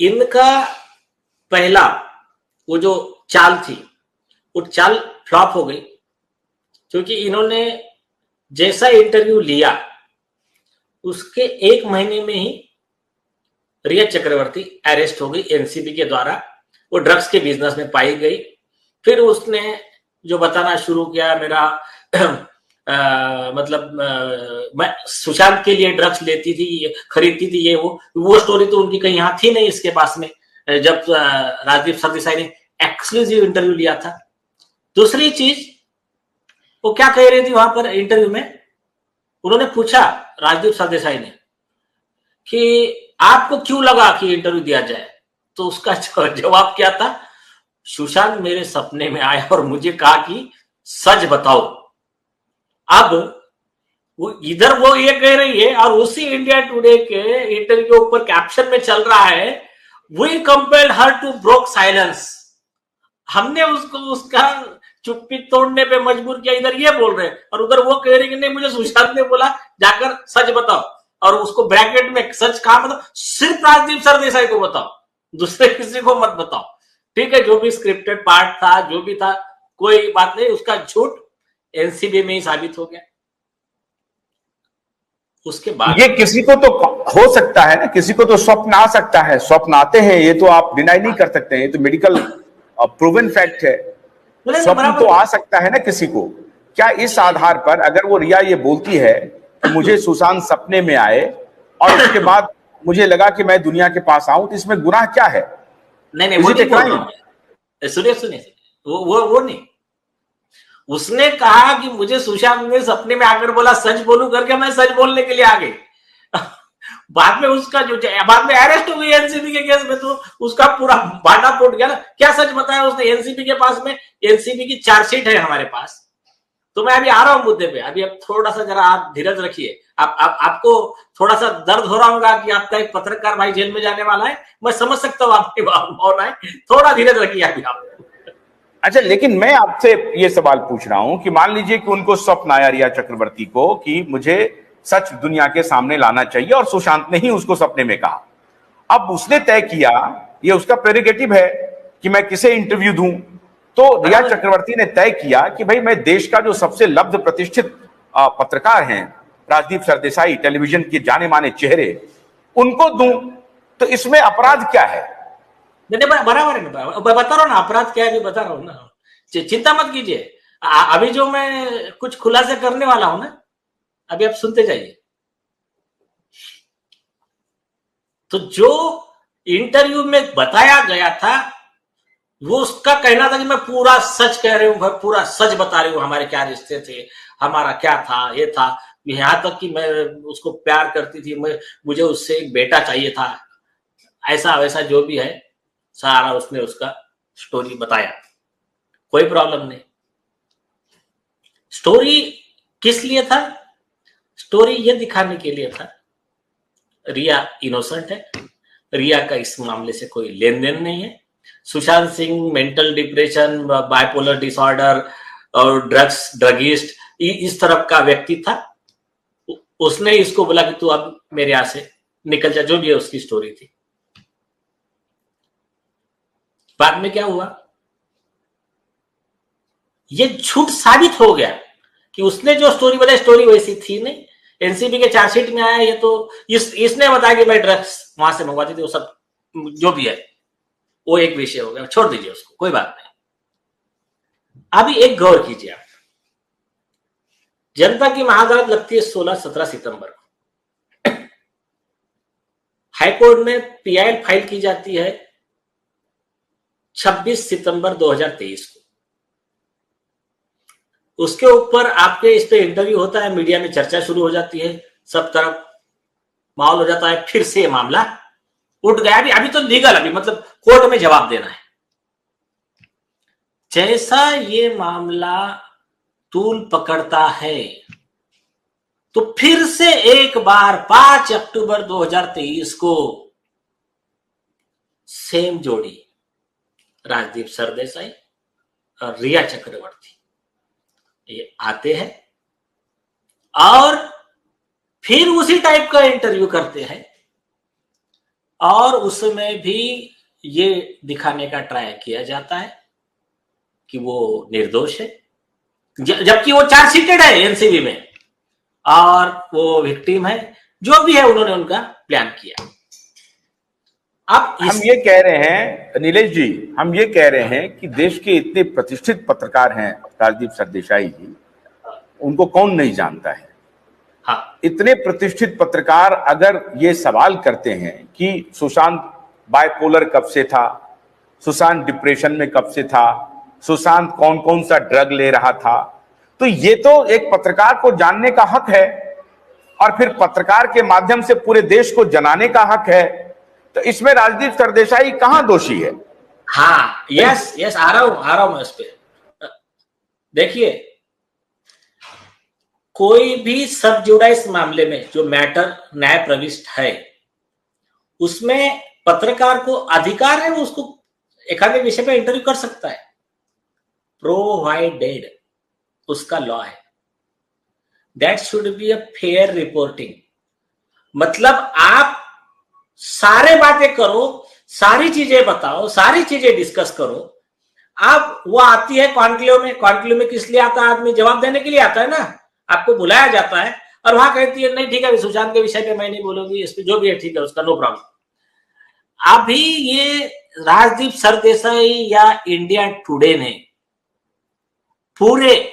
इनका पहला वो जो चाल थी वो चाल फ्लॉप हो गई, क्योंकि इन्होंने जैसा इंटरव्यू लिया उसके 1 महीने में ही रिया चक्रवर्ती अरेस्ट हो गई एनसीबी के द्वारा। वो ड्रग्स के बिजनेस में पाई गई। फिर उसने जो बताना शुरू किया, मेरा मैं सुशांत के लिए ड्रग्स लेती थी, खरीदती थी, ये वो स्टोरी तो उनकी कहीं यहाँ थी नहीं इसके पास में, जब राजदीप सरदेसाई ने एक्सक्लूसिव इंटरव्यू लिया था। दूसरी चीज, वो क्या कह रही थी वहां पर इंटरव्यू में, उन्होंने पूछा राजदीप सरदेसाई ने कि आपको क्यों लगा कि इंटरव्यू दिया जाए, तो उसका जवाब क्या था, सुशांत मेरे सपने में आया और मुझे कहा कि सच बताओ। अब वो इधर वो ये कह रही है और उसी इंडिया टुडे के इंटरव्यू के ऊपर कैप्शन में चल रहा है, we compelled her to broke silence. हमने उसको उसका चुप्पी तोड़ने पे मजबूर किया, इधर ये बोल रहे हैं, और उधर वो कह रही कि नहीं मुझे सुशांत ने बोला जाकर सच बताओ, और उसको ब्रैकेट में सच कहा मतलब सिर्फ राजदीप सरदेसाई को बताओ, दूसरे किसी को मत बताओ। ठीक है, जो भी स्क्रिप्टेड पार्ट था, जो भी था, कोई बात नहीं, उसका झूठ एनसीबी में ही साबित हो गया। उसके बाद ये किसी को तो हो सकता है ना, किसी को तो स्वप्न आ सकता है, स्वप्न आते हैं, ये तो आप डिनाई नहीं कर सकते हैं, ये तो मेडिकल प्रूवन फैक्ट है। स्वप्न तो आ सकता है ना किसी को। क्या इस आधार पर अगर वो रिया ये बोलती है कि मुझे सुशांत सपने में आए और उसके बाद मुझे लगा कि मैं दुनिया के पास आऊं, तो इसमें गुनाह क्या है? नहीं वो नहीं बोल रहा हूं, सुनिए वो नहीं, उसने कहा कि मुझे सुशांत ने सपने में आकर बोला सच बोलूं करके मैं सच बोलने के लिए आ गई। बाद में उसका जो बाद में अरेस्ट हो गई एनसीबी के केस में, तो उसका पूरा भाटा फूट गया ना। क्या सच बताया उसने? एनसीबी के पास में एनसीबी की चार्जशीट है हमारे पास। तो मैं अभी आ रहा हूं मुद्दे पे, अभी अब थोड़ा सा जरा आप धीरज रखिए। आपको थोड़ा सा दर्द हो रहा होगा कि आपका एक पत्रकार भाई जेल में जाने वाला है, मैं समझ सकता हूँ आपकी भावना है, थोड़ा धीरज रखिए अभी आप। अच्छा, लेकिन मैं आपसे ये सवाल पूछ रहा हूं कि मान लीजिए कि उनको स्वप्न आया रिया चक्रवर्ती को कि मुझे सच दुनिया के सामने लाना चाहिए, और सुशांत ने ही उसको सपने में कहा। अब उसने तय किया, ये उसका प्रेरोगेटिव है कि मैं किसे इंटरव्यू दूं, तो रिया चक्रवर्ती ने तय किया कि भाई मैं देश का जो सबसे लब्ध प्रतिष्ठित पत्रकार हैं राजदीप सरदेसाई, टेलीविजन के जाने माने चेहरे, उनको दूं, तो इसमें अपराध क्या है? बराबर है, बता रहा हूँ ना अपराध क्या है, बता रहा हूँ ना, चिंता मत कीजिए। अभी जो मैं कुछ खुलासा करने वाला हूं ना, अभी आप सुनते जाइए। तो जो इंटरव्यू में बताया गया था, वो उसका कहना था कि मैं पूरा सच कह रही हूं, पूरा सच बता रही हूं, हमारे क्या रिश्ते थे, हमारा क्या था, ये था, यहां तक कि मैं उसको प्यार करती थी, मुझे उससे एक बेटा चाहिए था, ऐसा वैसा जो भी है सारा उसने उसका स्टोरी बताया। कोई प्रॉब्लम नहीं। स्टोरी किस लिए था? स्टोरी ये दिखाने के लिए था रिया इनोसेंट है, रिया का इस मामले से कोई लेन देन नहीं है। Sushant Singh mental depression, bipolar disorder और ड्रगिस्ट इस तरफ का व्यक्ति था। उसने इसको बोला कि तू अब मेरे यहां से निकल जा, जो भी है उसकी स्टोरी थी। बाद में क्या हुआ, ये झूठ साबित हो गया कि उसने जो स्टोरी बताई स्टोरी वैसी थी नहीं। एनसीबी के चार्जशीट में आया ये, तो इसने बताया कि मैं ड्रग्स वहां से मंगवाती थी, वो सब जो भी है वो एक विषय हो गया, छोड़ दीजिए उसको, कोई बात नहीं। अभी एक गौर कीजिए आप, जनता की महाअदालत लगती है 16-17 सितंबर को, हाईकोर्ट में पीआईएल फाइल की जाती है 26 सितंबर 2023 को। उसके ऊपर आपके इस पे इंटरव्यू होता है, मीडिया में चर्चा शुरू हो जाती है, सब तरफ माहौल हो जाता है, फिर से मामला उठ गया। अभी तो लीगल, अभी मतलब कोर्ट में जवाब देना है। जैसा ये मामला तूल पकड़ता है, तो फिर से एक बार 5 अक्टूबर 2023 को सेम जोड़ी राजदीप सरदेसाई और रिया चक्रवर्ती ये आते हैं और फिर उसी टाइप का इंटरव्यू करते हैं और उसमें भी ये दिखाने का ट्राई किया जाता है कि वो निर्दोष है, जबकि वो चार्जशीटेड है एनसीबी में और वो विक्टिम है। जो भी है उन्होंने उनका प्लान किया। अब हम ये कह रहे हैं नीलेश जी, हम ये कह रहे हैं कि देश के इतने प्रतिष्ठित पत्रकार हैं राजदीप सरदेसाई जी, उनको कौन नहीं जानता है। हाँ, इतने प्रतिष्ठित पत्रकार अगर ये सवाल करते हैं कि सुशांत बाइपोलर कब से था, सुशांत डिप्रेशन में कब से था, सुशांत कौन कौन सा ड्रग ले रहा था, तो ये तो एक पत्रकार को जानने का हक है और फिर पत्रकार के माध्यम से पूरे देश को जनाने का हक है। तो इसमें राजदीप सरदेसाई कहां दोषी है? हाँ, यस आ रहा हूं मैं उस पर। देखिए, कोई भी सब जुडाइस मामले में जो मैटर न्याय प्रविष्ट है, उसमें पत्रकार को अधिकार है, वो उसको एक आधे विषय पे इंटरव्यू कर सकता है, प्रोवाइडेड उसका लॉ है। That should be a fair reporting. मतलब आप सारे बातें करो, सारी चीजें बताओ, सारी चीजें डिस्कस करो। आप वो आती है कॉन्क्लेव में किस लिए आता है? आदमी जवाब देने के लिए आता है ना, आपको बुलाया जाता है और वहां कहती है नहीं ठीक है, सुशांत के विषय पे मैं नहीं बोलूंगी, इस पे जो भी है ठीक है, उसका नो प्रॉब्लम। अभी ये राजदीप सरदेसाई या इंडिया टुडे ने पूरे